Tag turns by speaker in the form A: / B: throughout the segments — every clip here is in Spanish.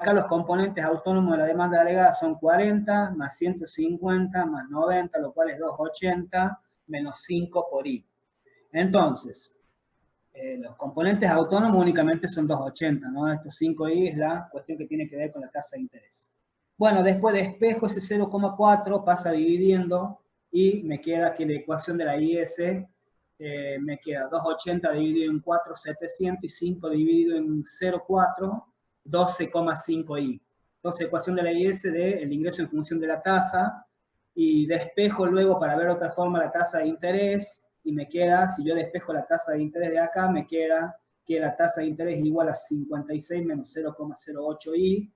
A: acá los componentes autónomos de la demanda agregada son 40, más 150, más 90, lo cual es 280, menos 5 por I. Entonces, los componentes autónomos únicamente son 280, ¿no? Estos 5i es la cuestión que tiene que ver con la tasa de interés. Bueno, después despejo ese 0,4, pasa dividiendo, y me queda que la ecuación de la IS me queda 280 dividido en 4, 700, y 5 dividido en 0,4, 12,5i. Entonces, ecuación de la IS de el ingreso en función de la tasa, y despejo luego para ver otra forma la tasa de interés, y me queda, si yo despejo la tasa de interés de acá, me queda que la tasa de interés es igual a 56 menos 0,08i.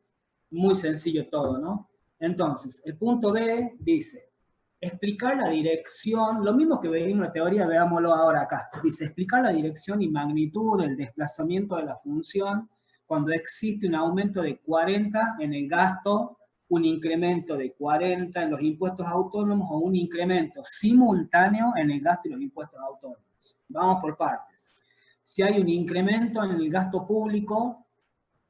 A: Muy sencillo todo, ¿no? Entonces, el punto B dice, explicar la dirección, lo mismo que veía en la teoría, veámoslo ahora acá. Dice, explicar la dirección y magnitud del desplazamiento de la función cuando existe un aumento de 40 en el gasto, un incremento de 40 en los impuestos autónomos o un incremento simultáneo en el gasto y los impuestos autónomos. Vamos por partes. Si hay un incremento en el gasto público,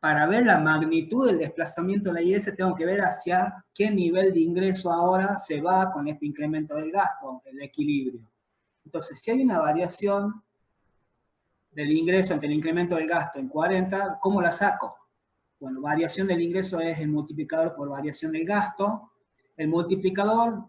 A: para ver la magnitud del desplazamiento de la IS tengo que ver hacia qué nivel de ingreso ahora se va con este incremento del gasto, el equilibrio. Entonces, si hay una variación del ingreso ante el incremento del gasto en 40, ¿cómo la saco? Bueno, variación del ingreso es el multiplicador por variación del gasto. El multiplicador,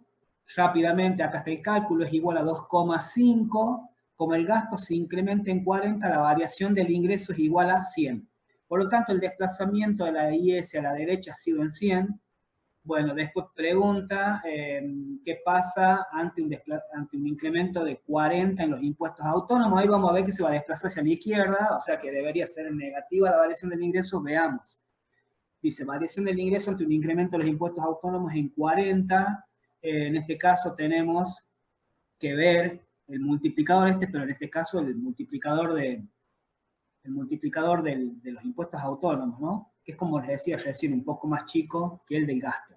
A: rápidamente, acá está el cálculo, es igual a 2,5. Como el gasto se incrementa en 40, la variación del ingreso es igual a 100. Por lo tanto, el desplazamiento de la IS a la derecha ha sido en 100. Bueno, después pregunta qué pasa ante un incremento de 40 en los impuestos autónomos. Ahí vamos a ver que se va a desplazar hacia la izquierda, o sea que debería ser negativa la variación del ingreso. Veamos. Dice, variación del ingreso ante un incremento de los impuestos autónomos en 40. En este caso tenemos que ver el multiplicador pero en este caso el multiplicador de los impuestos autónomos, ¿no? Que es, como les decía recién, un poco más chico que el del gasto.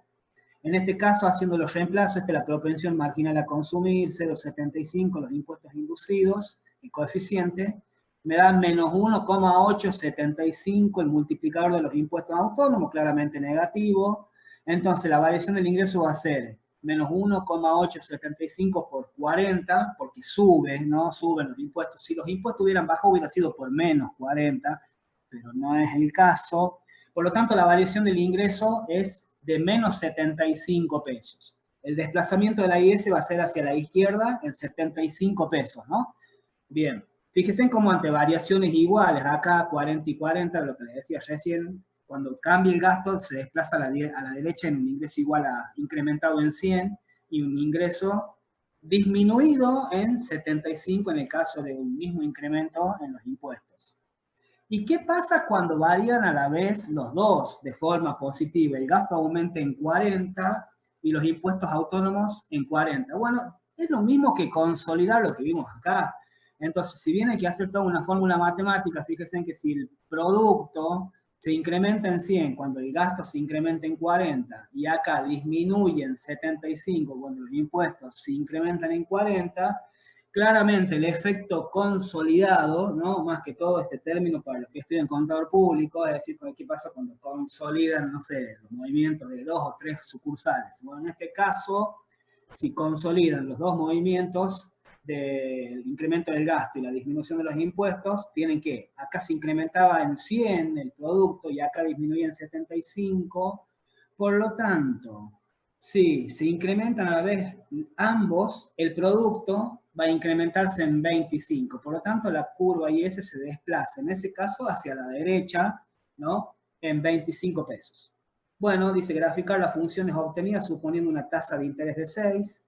A: En este caso, haciendo los reemplazos, la propensión marginal a consumir, 0,75, los impuestos inducidos, el coeficiente, me da menos 1,875 el multiplicador de los impuestos autónomos, claramente negativo. Entonces, la variación del ingreso va a ser menos 1,875 por 40, porque sube, ¿no? Suben los impuestos. Si los impuestos hubieran bajado, hubiera sido por menos 40, pero no es el caso. Por lo tanto, la variación del ingreso es de menos 75 pesos. El desplazamiento de la IS va a ser hacia la izquierda en 75 pesos, ¿no? Bien, fíjense en cómo ante variaciones iguales, acá 40 y 40, lo que les decía recién, cuando cambia el gasto se desplaza a la derecha en un ingreso igual a incrementado en 100 y un ingreso disminuido en 75 en el caso de un mismo incremento en los impuestos. ¿Y qué pasa cuando varían a la vez los dos de forma positiva? El gasto aumenta en 40 y los impuestos autónomos en 40. Bueno, es lo mismo que consolidar lo que vimos acá. Entonces, si bien hay que hacer toda una fórmula matemática, fíjense en que si el producto se incrementa en 100 cuando el gasto se incrementa en 40 y acá disminuye en 75 cuando los impuestos se incrementan en 40, claramente el efecto consolidado, ¿no? Más que todo este término para los que estudian contador público, es decir, ¿qué pasa cuando consolidan, no sé, los movimientos de 2 o 3 sucursales? Bueno, en este caso, si consolidan los dos movimientos del incremento del gasto y la disminución de los impuestos, tienen que, acá se incrementaba en 100 el producto y acá disminuía en 75, por lo tanto, si se incrementan a la vez ambos, el producto va a incrementarse en 25. Por lo tanto, la curva IS se desplaza, en ese caso, hacia la derecha, ¿no? En 25 pesos. Bueno, dice graficar las funciones obtenidas suponiendo una tasa de interés de 6.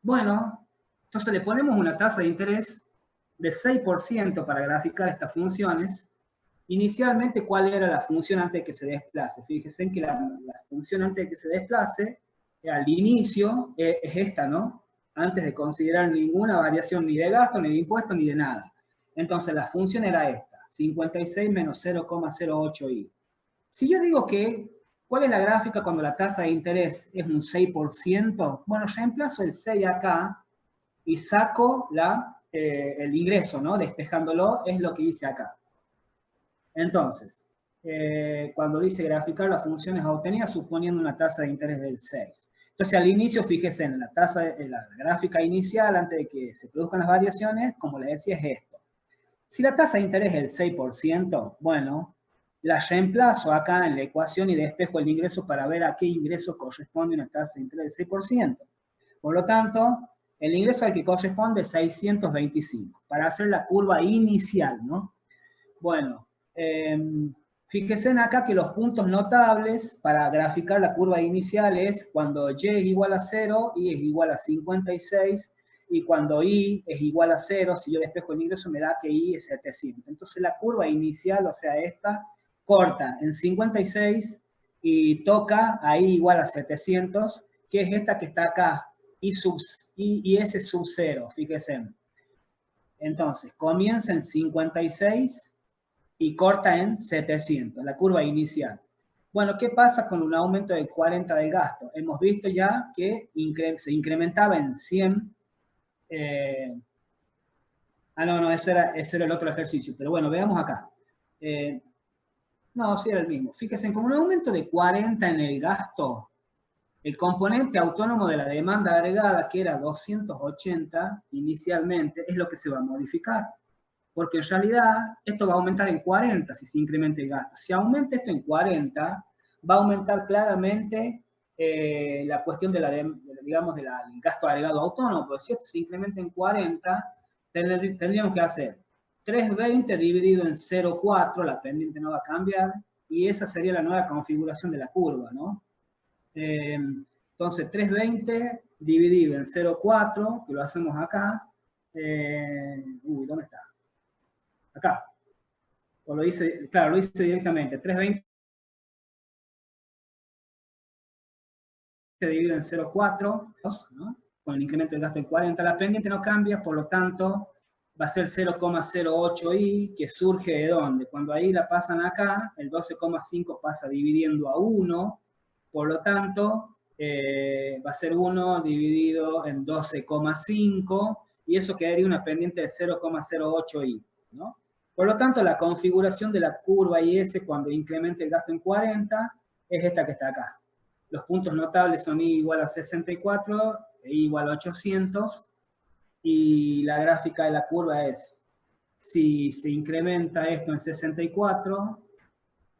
A: Bueno, entonces le ponemos una tasa de interés de 6% para graficar estas funciones. Inicialmente, ¿cuál era la función antes de que se desplace? Fíjense en que la función antes de que se desplace, al inicio, es esta, ¿no? Antes de considerar ninguna variación ni de gasto, ni de impuesto, ni de nada. Entonces, la función era esta, 56 menos 0,08i. Si yo digo que, ¿cuál es la gráfica cuando la tasa de interés es un 6%? Bueno, reemplazo el 6 acá y saco el ingreso, ¿no? Despejándolo, es lo que hice acá. Entonces, cuando dice graficar las funciones obtenidas suponiendo una tasa de interés del 6. Entonces al inicio, fíjese en la tasa, en la gráfica inicial, antes de que se produzcan las variaciones, como les decía, es esto. Si la tasa de interés es el 6%, bueno, la reemplazo acá en la ecuación y despejo el ingreso para ver a qué ingreso corresponde una tasa de interés del 6%. Por lo tanto, el ingreso al que corresponde es 625, para hacer la curva inicial, ¿no? Bueno, fíjense acá que los puntos notables para graficar la curva inicial es cuando y es igual a 0, y es igual a 56, y cuando y es igual a 0, si yo despejo el ingreso me da que y es 700. Entonces la curva inicial, o sea esta, corta en 56 y toca ahí igual a 700, que es esta que está acá, y S sub 0, fíjense. Entonces, comienza en 56 y corta en 700, la curva inicial. Bueno, ¿qué pasa con un aumento del 40 del gasto? Hemos visto ya que se incrementaba en 100. No, ese era el otro ejercicio. Pero bueno, veamos acá. No, sí era el mismo. Fíjense, con un aumento de 40 en el gasto, el componente autónomo de la demanda agregada, que era 280 inicialmente, es lo que se va a modificar. Porque en realidad esto va a aumentar en 40 si se incrementa el gasto. Si aumenta esto en 40, va a aumentar claramente la cuestión digamos, del gasto agregado autónomo. Pero si esto se incrementa en 40, tendríamos que hacer 320 dividido en 0,4, la pendiente no va a cambiar, y esa sería la nueva configuración de la curva, ¿no? Entonces 320 dividido en 0,4, que lo hacemos acá. ¿Dónde está? Acá. O lo hice, claro, lo hice directamente. 320 dividido en 0,4, ¿no? Con el incremento del gasto en 40. La pendiente no cambia, por lo tanto, va a ser 0,08i, que surge de dónde. Cuando ahí la pasan acá, el 12,5 pasa dividiendo a 1, por lo tanto, va a ser 1 dividido en 12,5, y eso quedaría una pendiente de 0,08i, ¿no? Por lo tanto, la configuración de la curva IS cuando incremente el gasto en 40 es esta que está acá. Los puntos notables son I igual a 64 e I igual a 800, y la gráfica de la curva es, si se incrementa esto en 64,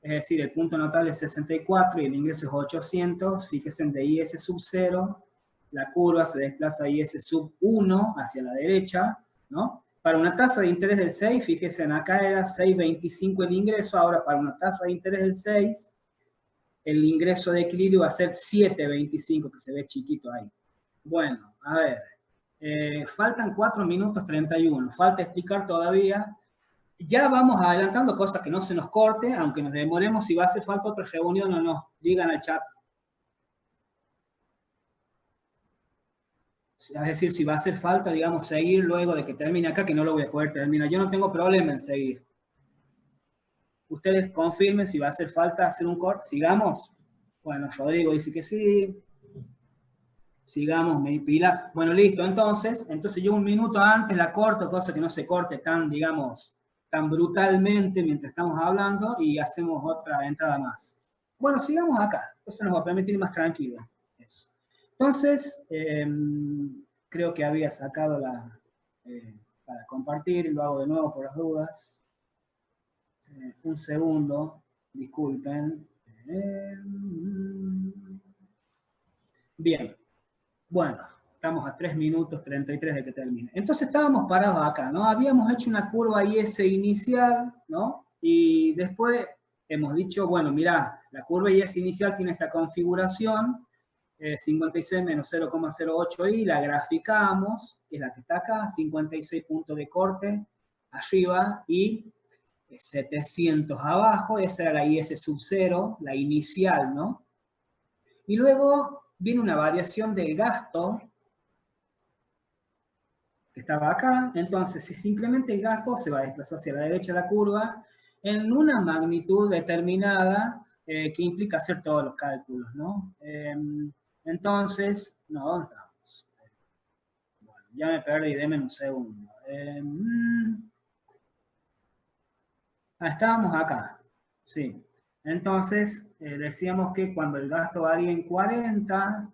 A: es decir, el punto notable es 64 y el ingreso es 800, fíjense de IS sub 0, la curva se desplaza a IS sub 1 hacia la derecha, ¿no? Para una tasa de interés del 6, fíjense, acá era 6,25 el ingreso, ahora para una tasa de interés del 6, el ingreso de equilibrio va a ser 7,25, que se ve chiquito ahí. Bueno, a ver, faltan 4 minutos 31, falta explicar todavía. Ya vamos adelantando cosas que no se nos corte, aunque nos demoremos. Si va a hacer falta otra reunión o no, digan al chat. Es decir, si va a hacer falta, digamos, seguir luego de que termine acá, que no lo voy a poder terminar. Yo no tengo problema en seguir. Ustedes confirmen si va a hacer falta hacer un corte. ¿Sigamos? Bueno, Rodrigo dice que sí. Sigamos, me pila. Bueno, listo, entonces yo un minuto antes la corto, cosa que no se corte tan, digamos, tan brutalmente mientras estamos hablando, y hacemos otra entrada más. Bueno, sigamos acá. Entonces nos va a permitir ir más tranquilo. Eso. Entonces, creo que había sacado para compartir, y lo hago de nuevo por las dudas. Un segundo, disculpen. Bien. Bueno, estamos a 3 minutos 33 de que termine. Entonces estábamos parados acá, ¿no? Habíamos hecho una curva IS inicial, ¿no? Y después hemos dicho, bueno, mirá, la curva IS inicial tiene esta configuración, 56 menos 0,08i, la graficamos, que es la que está acá, 56 puntos de corte arriba y 700 abajo, esa era la IS sub 0, la inicial, ¿no? Y luego viene una variación del gasto que estaba acá, entonces si se incrementa el gasto se va a desplazar hacia la derecha de la curva en una magnitud determinada que implica hacer todos los cálculos, ¿no? Entonces, no, ¿dónde estamos? Bueno, ya me perdí, denme un segundo. Estábamos acá, sí. Entonces, decíamos que cuando el gasto varía en 40,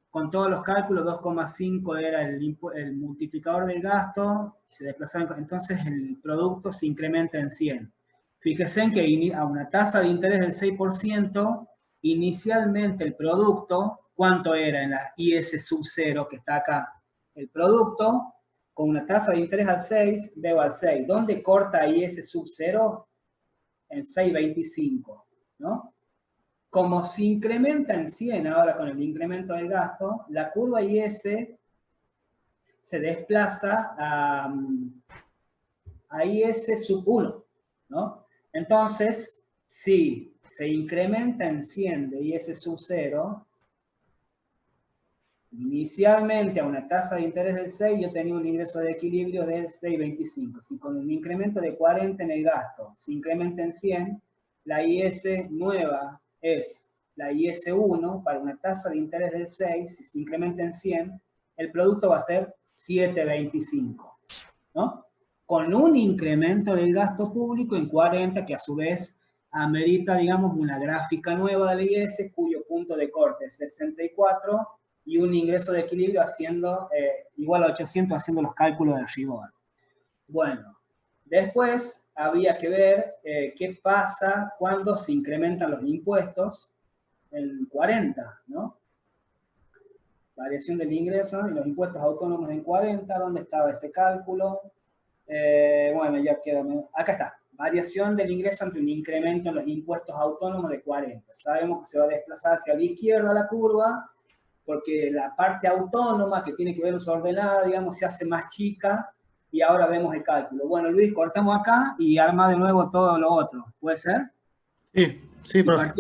A: con todos los cálculos, 2,5 era el multiplicador del gasto, se desplazaba, entonces el producto se incrementa en 100. Fíjense en que a una tasa de interés del 6%, inicialmente el producto, ¿cuánto era en la IS sub 0 que está acá? El producto, con una tasa de interés al 6, debo al 6. ¿Dónde corta IS sub 0? En 6,25, ¿no? Como se incrementa en 100 ahora con el incremento del gasto, la curva IS se desplaza a IS sub 1, ¿no? Entonces, si se incrementa en 100 de IS sub 0, inicialmente a una tasa de interés del 6, yo tenía un ingreso de equilibrio de 6,25. Si con un incremento de 40 en el gasto se incrementa en 100, la IS nueva es la IS1 para una tasa de interés del 6, si se incrementa en 100, el producto va a ser 7,25, ¿no? Con un incremento del gasto público en 40, que a su vez amerita, digamos, una gráfica nueva de la IS, cuyo punto de corte es 64, y un ingreso de equilibrio haciendo igual a 800, haciendo los cálculos de rigor. Bueno, después había que ver qué pasa cuando se incrementan los impuestos en 40, ¿no? Variación del ingreso y los impuestos autónomos en 40, ¿dónde estaba ese cálculo? Bueno, ya queda, acá está. Variación del ingreso ante un incremento en los impuestos autónomos de 40. Sabemos que se va a desplazar hacia la izquierda la curva, porque la parte autónoma que tiene que ver su ordenada, digamos, se hace más chica y ahora vemos el cálculo. Bueno, Luis, cortamos acá y arma de nuevo todo lo otro. ¿Puede ser?
B: Sí, sí, profe.